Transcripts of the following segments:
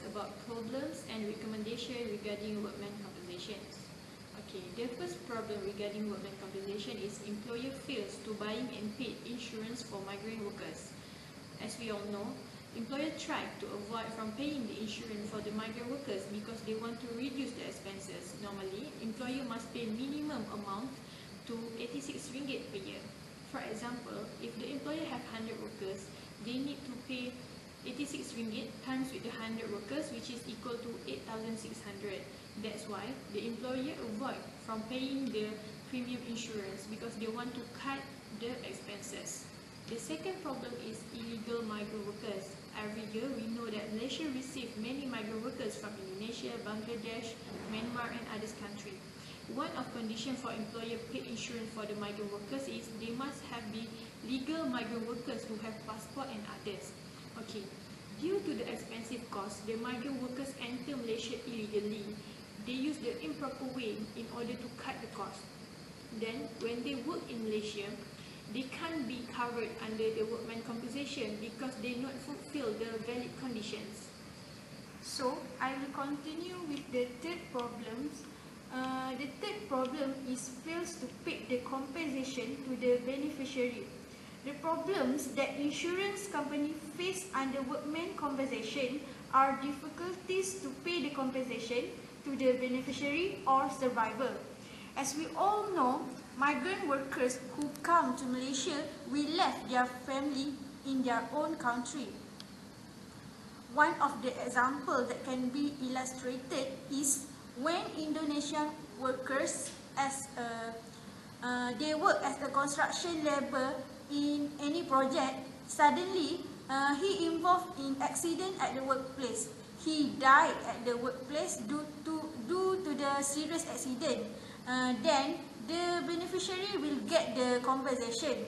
about problems and recommendations regarding workmen compensation. Okay, the first problem regarding workmen compensation is employer fails to buying and paid insurance for migrant workers. As we all know, employer tried to avoid from paying the insurance for the migrant workers because they want to reduce the expenses. Normally, employer must pay minimum amount to 86 ringgit per year. For example, if the employer have 100 workers, they need to pay 86 ringgit times with the 100 workers, which is equal to 8,600. That's why the employer avoid from paying the premium insurance because they want to cut the expenses. The second problem is illegal migrant workers. Every year, we know that Malaysia receives many migrant workers from Indonesia, Bangladesh, Myanmar and other countries. One of condition for employer paid insurance for the migrant workers is they must have the legal migrant workers who have passport and others. Okay, due to the expensive cost, the migrant workers enter Malaysia illegally. They use the improper way in order to cut the cost. Then, when they work in Malaysia, they can't be covered under the workmen compensation because they not fulfill the valid conditions. So, I will continue with the third problem. The third problem is fails to pay the compensation to the beneficiary. The problems that insurance company face under workmen compensation are difficulties to pay the compensation to the beneficiary or survivor. As we all know, migrant workers who come to Malaysia will left their family in their own country. One of the examples that can be illustrated is when Indonesian workers they work as a construction labor in any project. Suddenly, he involved in accident at the workplace. He died at the workplace due to the serious accident. Then the beneficiary will get the compensation.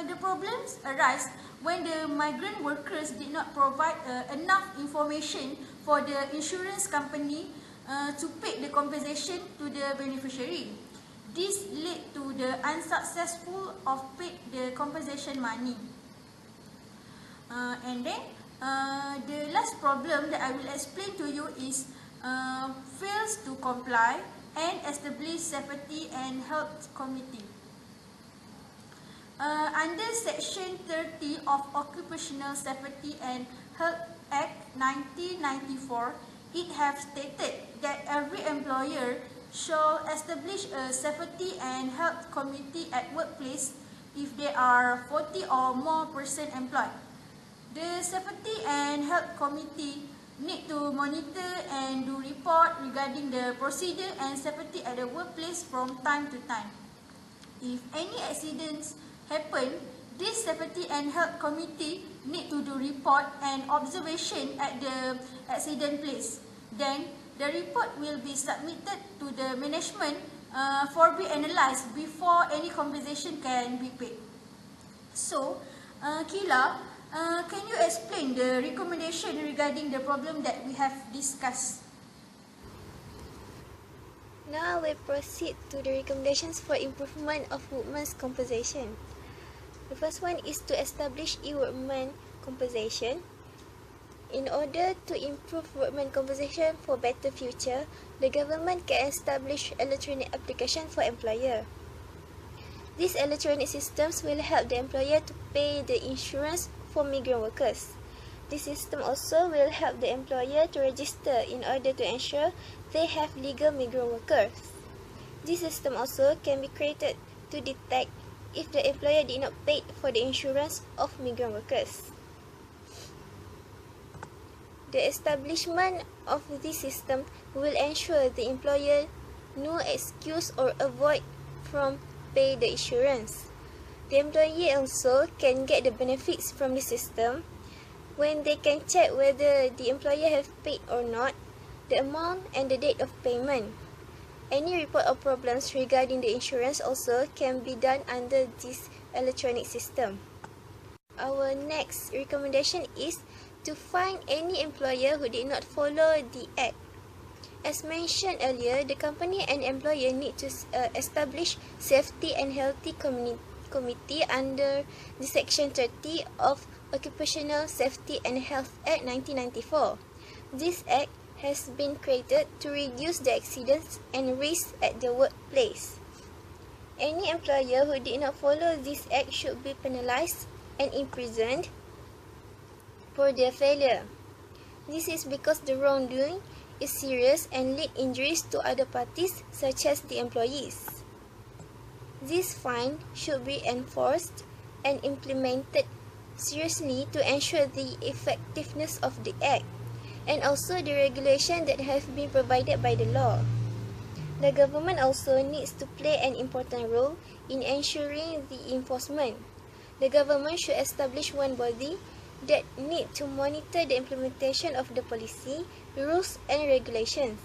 The problems arise when the migrant workers did not provide enough information for the insurance company to pay the compensation to the beneficiary. This led to the unsuccessful of pay the compensation money. And then the last problem that I will explain to you is fails to comply and establish safety and health committee. Under Section 30 of Occupational Safety and Health Act 1994, it has stated that every employer shall establish a safety and health committee at workplace if there are 40 or more persons employed. The safety and health committee need to monitor and do report regarding the procedure and safety at the workplace from time to time. If any accidents happen, this safety and health committee need to do report and observation at the accident place. Then, the report will be submitted to the management for be analysed before any compensation can be paid. So, Kila, can you explain the recommendation regarding the problem that we have discussed? Now we proceed to the recommendations for improvement of workmen's compensation. The first one is to establish e-workmen compensation. In order to improve workmen compensation for better future, the government can establish electronic application for employer. These electronic systems will help the employer to pay the insurance for migrant workers. This system also will help the employer to register in order to ensure they have legal migrant workers. This system also can be created to detect if the employer did not pay for the insurance of migrant workers. The establishment of this system will ensure the employer no excuse or avoid from pay the insurance. The employee also can get the benefits from the system when they can check whether the employer have paid or not, the amount and the date of payment. Any report of problems regarding the insurance also can be done under this electronic system. Our next recommendation is to fine any employer who did not follow the Act. As mentioned earlier, the company and employer need to establish safety and healthy committee under the Section 30 of Occupational Safety and Health Act 1994. This act has been created to reduce the accidents and risks at the workplace. Any employer who did not follow this act should be penalized and imprisoned for their failure. This is because the wrongdoing is serious and lead injuries to other parties such as the employees. This fine should be enforced and implemented seriously to ensure the effectiveness of the act and also the regulation that have been provided by the law. The government also needs to play an important role in ensuring the enforcement. The government should establish one body that need to monitor the implementation of the policy, rules and regulations.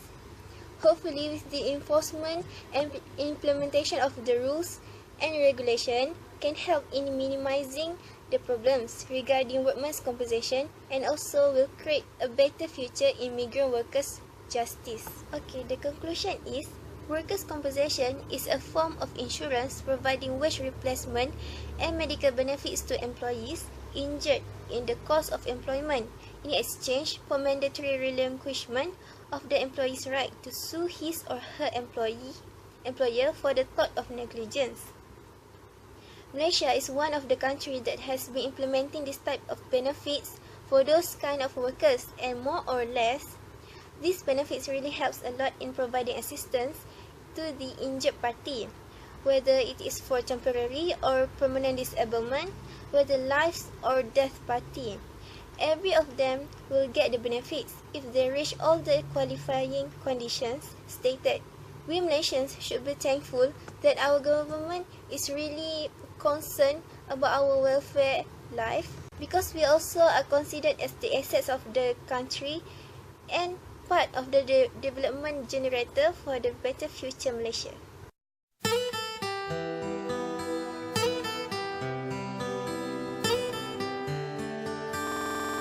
Hopefully, with the enforcement and implementation of the rules and regulation can help in minimizing the problems regarding workmen's compensation and also will create a better future in migrant workers' justice. Okay, the conclusion is workers' compensation is a form of insurance providing wage replacement and medical benefits to employees injured in the course of employment in exchange for mandatory relinquishment of the employee's right to sue his or her employer for the tort of negligence. Malaysia is one of the countries that has been implementing this type of benefits for those kind of workers, and more or less, these benefits really helps a lot in providing assistance to the injured party, whether it is for temporary or permanent disablement, whether life or death party. Every of them will get the benefits if they reach all the qualifying conditions stated. We Malaysians should be thankful that our government is really concerned about our welfare life, because we also are considered as the assets of the country and part of the development generator for the better future Malaysia.